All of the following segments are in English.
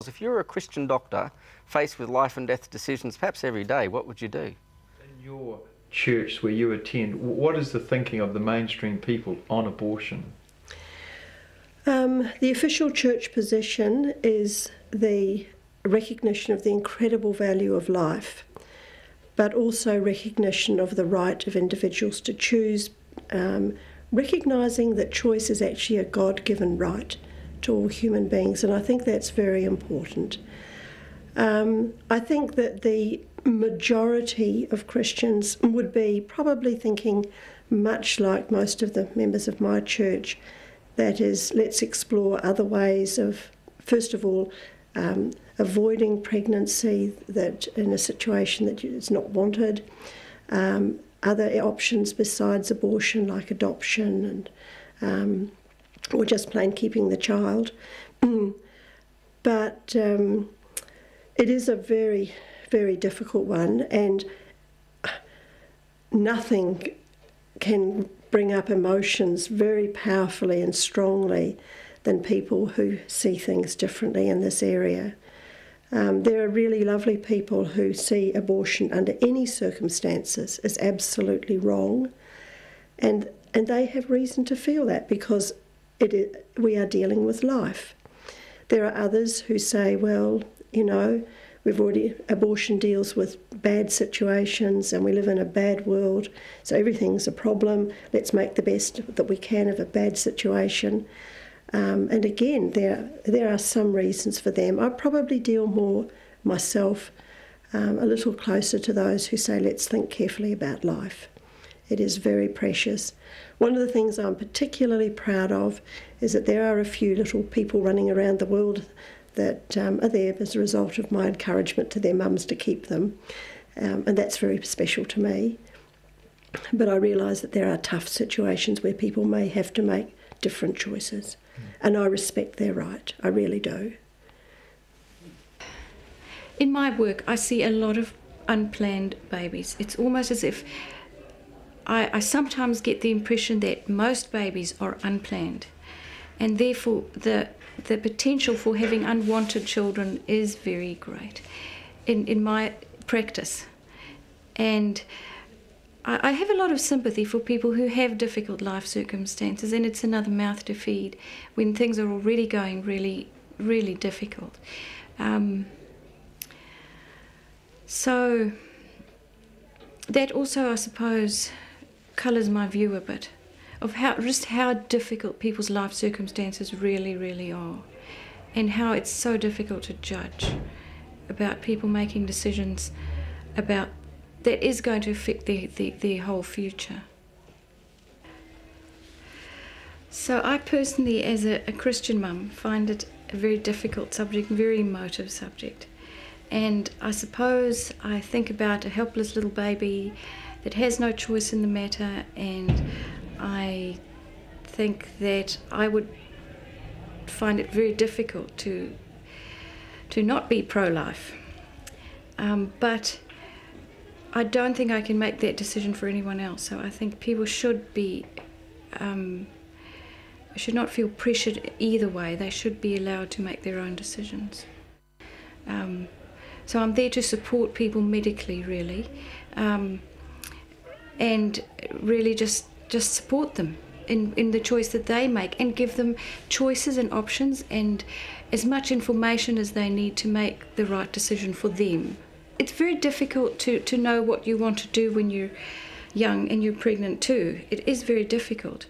If you were a Christian doctor faced with life and death decisions, perhaps every day, what would you do? In your church where you attend, what is the thinking of the mainstream people on abortion? The official church position is the recognition of the incredible value of life, but also recognition of the right of individuals to choose, recognising that choice is actually a God-given right to all human beings, and I think that's very important. I think that the majority of Christians would be probably thinking much like most of the members of my church, that is, let's explore other ways of, first of all, avoiding pregnancy that in a situation that is not wanted, other options besides abortion like adoption and or just plain keeping the child. But it is a very, very difficult one, and nothing can bring up emotions very powerfully and strongly than people who see things differently in this area. There are really lovely people who see abortion under any circumstances as absolutely wrong, and they have reason to feel that because we are dealing with life. There are others who say, well, you know, abortion deals with bad situations and we live in a bad world, so everything's a problem. Let's make the best that we can of a bad situation. And again, there are some reasons for them. I probably deal more myself, a little closer to those who say, let's think carefully about life. It is very precious. One of the things I'm particularly proud of is that there are a few little people running around the world that are there as a result of my encouragement to their mums to keep them, and that's very special to me. But I realise that there are tough situations where people may have to make different choices, and I respect their right, I really do. In my work, I see a lot of unplanned babies. It's almost as if I sometimes get the impression that most babies are unplanned, and therefore the potential for having unwanted children is very great in my practice. And I have a lot of sympathy for people who have difficult life circumstances, and it's another mouth to feed when things are already going really, really difficult. So that also, I suppose, colours my view a bit of how difficult people's life circumstances really, really are, and how it's so difficult to judge about people making decisions about that is going to affect their whole future. So I personally, as a Christian mum, find it a very difficult subject, very emotive subject. And I suppose I think about a helpless little baby that has no choice in the matter, and I think that I would find it very difficult to not be pro-life. But I don't think I can make that decision for anyone else. So I think people should not feel pressured either way. They should be allowed to make their own decisions. So I'm there to support people medically, really, and really just support them in the choice that they make, and give them choices and options and as much information as they need to make the right decision for them. It's very difficult to know what you want to do when you're young and you're pregnant too. It is very difficult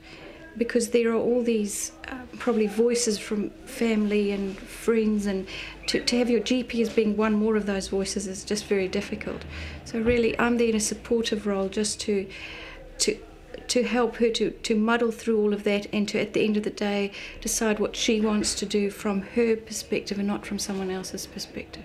because there are all these probably voices from family and friends, and to have your GP as being one more of those voices is just very difficult. So really I'm there in a supportive role just to help her to muddle through all of that, and to, at the end of the day, decide what she wants to do from her perspective and not from someone else's perspective.